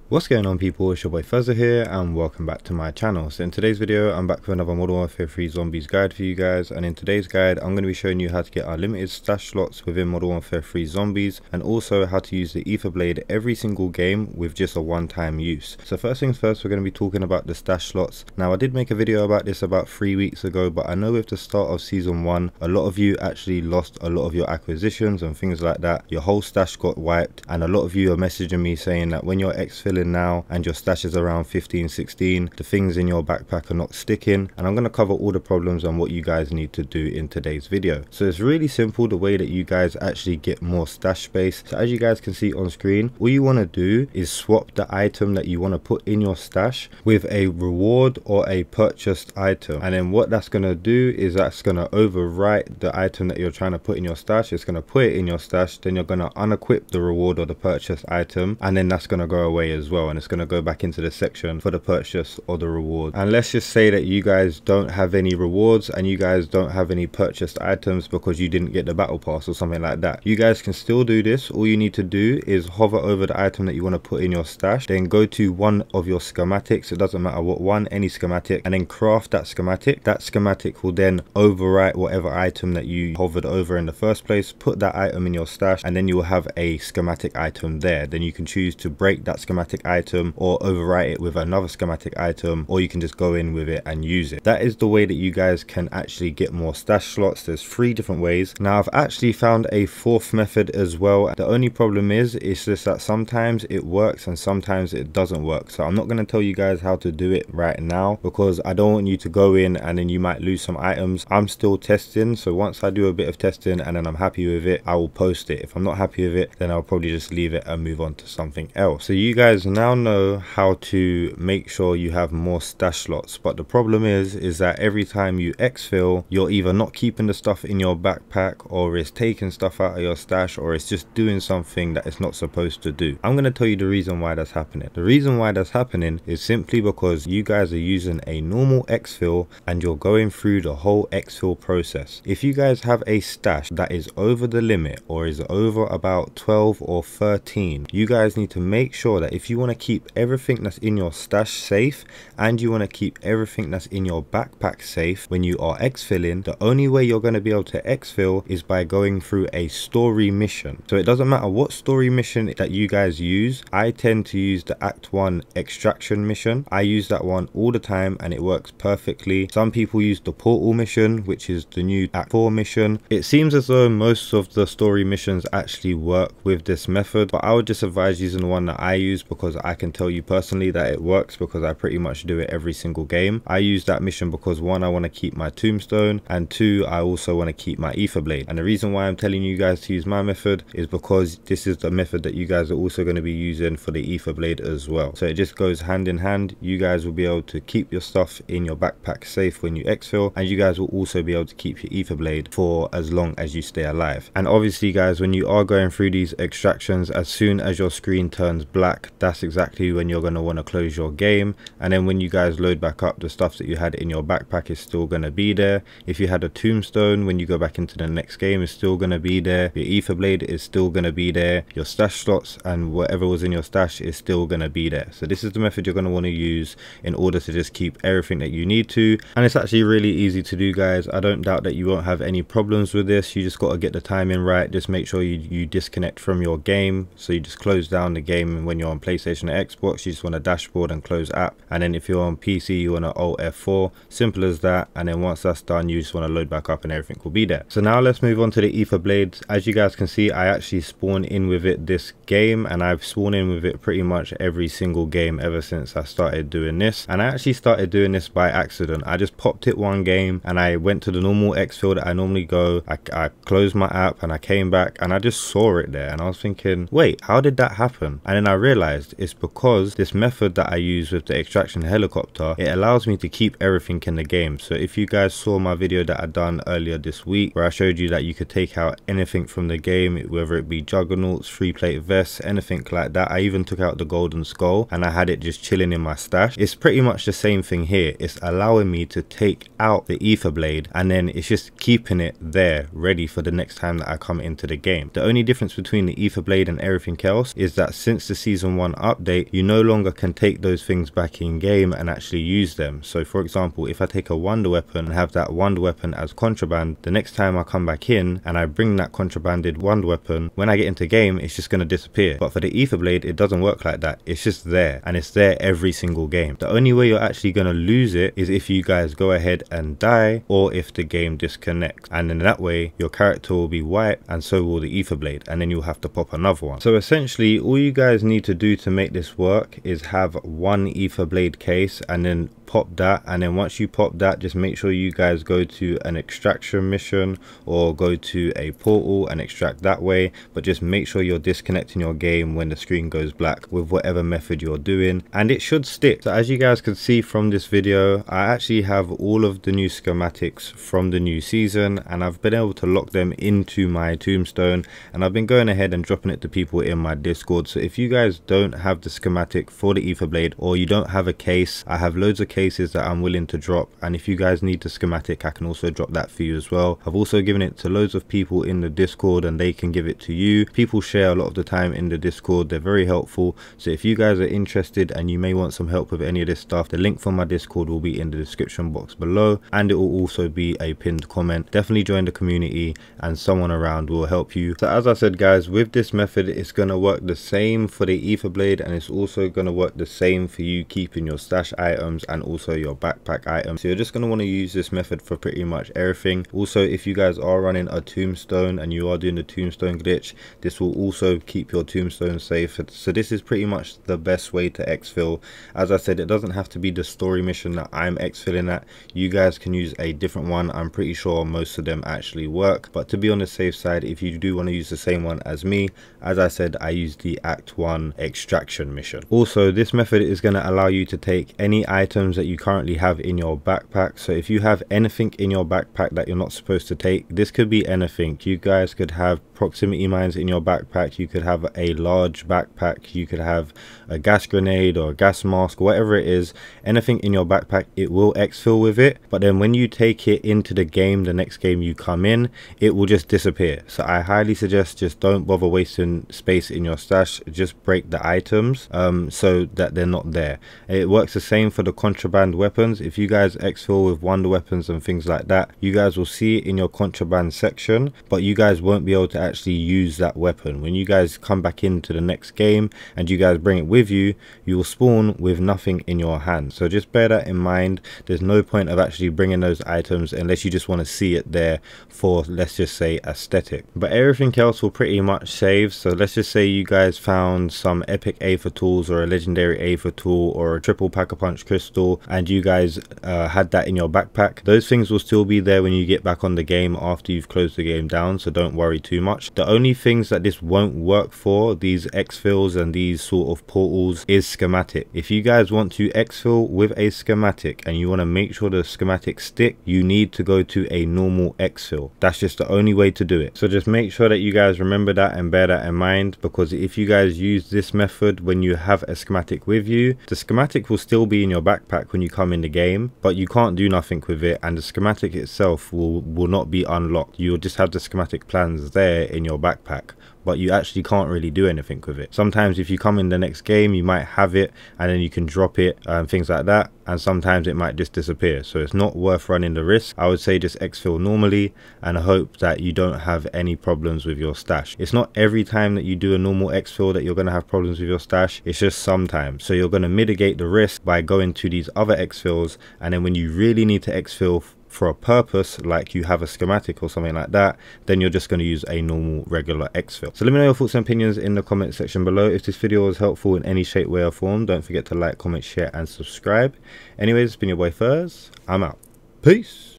What's going on, people? It's your boy Phurzaah here and welcome back to my channel. So in today's video I'm back with another Modern Warfare 3 Zombies guide for you guys, and in today's guide I'm going to be showing you how to get unlimited stash slots within Modern Warfare 3 Zombies, and also how to use the Aether Blade every single game with just a one-time use. So first things first, we're going to be talking about the stash slots. Now I did make a video about this about 3 weeks ago, but I know with the start of season 1 a lot of you actually lost a lot of your acquisitions and things like that. Your whole stash got wiped, and a lot of you are messaging me saying that when you're exfilling now and your stash is around 15-16, the things in your backpack are not sticking, and I'm going to cover all the problems and what you guys need to do in today's video. So it's really simple the way that you guys actually get more stash space. So as you guys can see on screen, all you want to do is swap the item that you want to put in your stash with a reward or a purchased item, and then what that's going to do is that's going to overwrite the item that you're trying to put in your stash. It's going to put it in your stash, then you're going to unequip the reward or the purchased item, and then that's going to go away as well, and it's going to go back into the section for the purchase or the reward. And let's just say that you guys don't have any rewards and you guys don't have any purchased items because you didn't get the battle pass or something like that. You guys can still do this. All you need to do is hover over the item that you want to put in your stash, then go to one of your schematics, it doesn't matter what one, any schematic, and then craft that schematic. That schematic will then overwrite whatever item that you hovered over in the first place, put that item in your stash, and then you will have a schematic item there. Then you can choose to break that schematic item or overwrite it with another schematic item, or you can just go in with it and use it. That is the way that you guys can actually get more stash slots. There's 3 different ways. Now I've actually found a 4th method as well. The only problem is it's just that sometimes it works and sometimes it doesn't work. So I'm not going to tell you guys how to do it right now because I don't want you to go in and then you might lose some items. I'm still testing, so once I do a bit of testing and then I'm happy with it, I will post it. If I'm not happy with it, then I'll probably just leave it and move on to something else. So you guys now know how to make sure you have more stash slots, but the problem is that every time you exfil, you're either not keeping the stuff in your backpack, or it's taking stuff out of your stash, or it's just doing something that it's not supposed to do. I'm going to tell you the reason why that's happening. The reason why that's happening is simply because you guys are using a normal exfil and you're going through the whole exfil process. If you guys have a stash that is over the limit or is over about 12 or 13, you guys need to make sure that if you want to keep everything that's in your stash safe and you want to keep everything that's in your backpack safe when you are exfilling, the only way you're going to be able to exfil is by going through a story mission. So it doesn't matter what story mission that you guys use. I tend to use the Act 1 extraction mission. I use that one all the time and it works perfectly. Some people use the portal mission, which is the new Act 4 mission. It seems as though most of the story missions actually work with this method, but I would just advise using the one that I use because I can tell you personally that it works because I pretty much do it every single game. I use that mission because 1, I want to keep my Tombstone, and 2, I also want to keep my Aether Blade. And the reason why I'm telling you guys to use my method is because this is the method that you guys are also going to be using for the Aether Blade as well. So it just goes hand in hand. You guys will be able to keep your stuff in your backpack safe when you exfil, and you guys will also be able to keep your Aether Blade for as long as you stay alive. And obviously guys, when you are going through these extractions, as soon as your screen turns black, that's exactly when you're going to want to close your game, and then when you guys load back up, the stuff that you had in your backpack is still going to be there. If you had a Tombstone, when you go back into the next game, is still going to be there. Your Aether Blade is still going to be there. Your stash slots and whatever was in your stash is still going to be there. So this is the method you're going to want to use in order to just keep everything that you need to, and it's actually really easy to do, guys. I don't doubt that you won't have any problems with this. You just got to get the timing right. Just make sure you disconnect from your game. So you just close down the game when you're on PlayStation or Xbox. You just want to dashboard and close app, and then if you're on PC you want to Alt F4, simple as that. And then once that's done, you just want to load back up and everything will be there. So now let's move on to the Aether Blades. As you guys can see, I actually spawn in with it this game, and I've spawned in with it pretty much every single game ever since I started doing this. And I actually started doing this by accident. I just popped it one game and I went to the normal exfil that I normally go. I closed my app and I came back and I just saw it there, and I was thinking, wait, how did that happen? And then I realized it's because this method that I use with the extraction helicopter, it allows me to keep everything in the game. So if you guys saw my video that I done earlier this week where I showed you that you could take out anything from the game, whether it be juggernauts, 3-plate vests, anything like that. I even took out the golden skull and I had it just chilling in my stash. It's pretty much the same thing here. It's allowing me to take out the Aether Blade and then it's just keeping it there ready for the next time that I come into the game. The only difference between the Aether Blade and everything else is that since the season 1 update, you no longer can take those things back in game and actually use them. So for example, if I take a wonder weapon and have that wonder weapon as contraband, the next time I come back in and I bring that contrabanded wonder weapon, when I get into game, it's just going to disappear. But for the Aether Blade, it doesn't work like that. It's just there, and it's there every single game. The only way you're actually going to lose it is if you guys go ahead and die, or if the game disconnects, and in that way your character will be wiped and so will the Aether Blade, and then you'll have to pop another one. So essentially all you guys need to do to make this work is have one Aether Blade case and then pop that, and then once you pop that, just make sure you guys go to an extraction mission or go to a portal and extract that way, but just make sure you're disconnecting your game when the screen goes black with whatever method you're doing, and it should stick. So as you guys can see from this video, I actually have all of the new schematics from the new season, and I've been able to lock them into my Tombstone, and I've been going ahead and dropping it to people in my Discord. So if you guys don't have the schematic for the Aether Blade, or you don't have a case, I have loads of cases that I'm willing to drop, and if you guys need the schematic, I can also drop that for you as well. I've also given it to loads of people in the Discord and they can give it to you. People share a lot of the time in the Discord, they're very helpful. So if you guys are interested and you may want some help with any of this stuff, the link for my Discord will be in the description box below, and it will also be a pinned comment. Definitely join the community and someone around will help you. So as I said guys, with this method, it's going to work the same for the Aether Blade, and it's also going to work the same for you keeping your stash items and also your backpack items. So you're just going to want to use this method for pretty much everything. Also, if you guys are running a Tombstone and you are doing the Tombstone glitch, this will also keep your Tombstone safe. So this is pretty much the best way to exfil. As I said, it doesn't have to be the story mission that I'm exfilling at. You guys can use a different one. I'm pretty sure most of them actually work, but to be on the safe side, if you do want to use the same one as me, as I said, I use the Act 1 extraction mission. Also, this method is going to allow you to take any items that you currently have in your backpack. So if you have anything in your backpack that you're not supposed to take, this could be anything. You guys could have proximity mines in your backpack, you could have a large backpack, you could have a gas grenade or a gas mask, whatever it is, anything in your backpack, it will exfil with it. But then when you take it into the game, the next game you come in, it will just disappear. So I highly suggest just don't bother wasting space in your stash, just break the items so that they're not there. It works the same for the contraband weapons. If you guys exfil with wonder weapons and things like that, you guys will see it in your contraband section, but you guys won't be able to actually use that weapon. When you guys come back into the next game and you guys bring it with you, you will spawn with nothing in your hand. So just bear that in mind. There's no point of actually bringing those items unless you just want to see it there for, let's just say, aesthetic. But everything else will pretty much save. So let's just say you guys found some epic Aether tools or a legendary Aether tool or a triple pack-a-punch crystal, and you guys had that in your backpack. Those things will still be there when you get back on the game after you've closed the game down, so don't worry too much. The only things that this won't work for, these exfils and these sort of portals, is schematic. If you guys want to exfil with a schematic and you want to make sure the schematics stick, you need to go to a normal exfil. That's just the only way to do it. So just make sure that you guys remember that and bear that in mind, because if you guys use this method when you have a schematic with you, the schematic will still be in your backpack when you come in the game, but you can't do nothing with it, and the schematic itself will not be unlocked. You'll just have the schematic plans there in your backpack, but you actually can't really do anything with it. Sometimes if you come in the next game, you might have it and then you can drop it and things like that, and sometimes it might just disappear. So it's not worth running the risk. I would say just exfil normally and hope that you don't have any problems with your stash. It's not every time that you do a normal exfil that you're going to have problems with your stash, it's just sometimes. So you're going to mitigate the risk by going to these other exfils, and then when you really need to exfil for a purpose, like you have a schematic or something like that, then you're just going to use a normal regular exfil. So let me know your thoughts and opinions in the comment section below. If this video was helpful in any shape, way or form, don't forget to like, comment, share and subscribe. Anyways, it's been your boy Phurzaah. I'm out. Peace.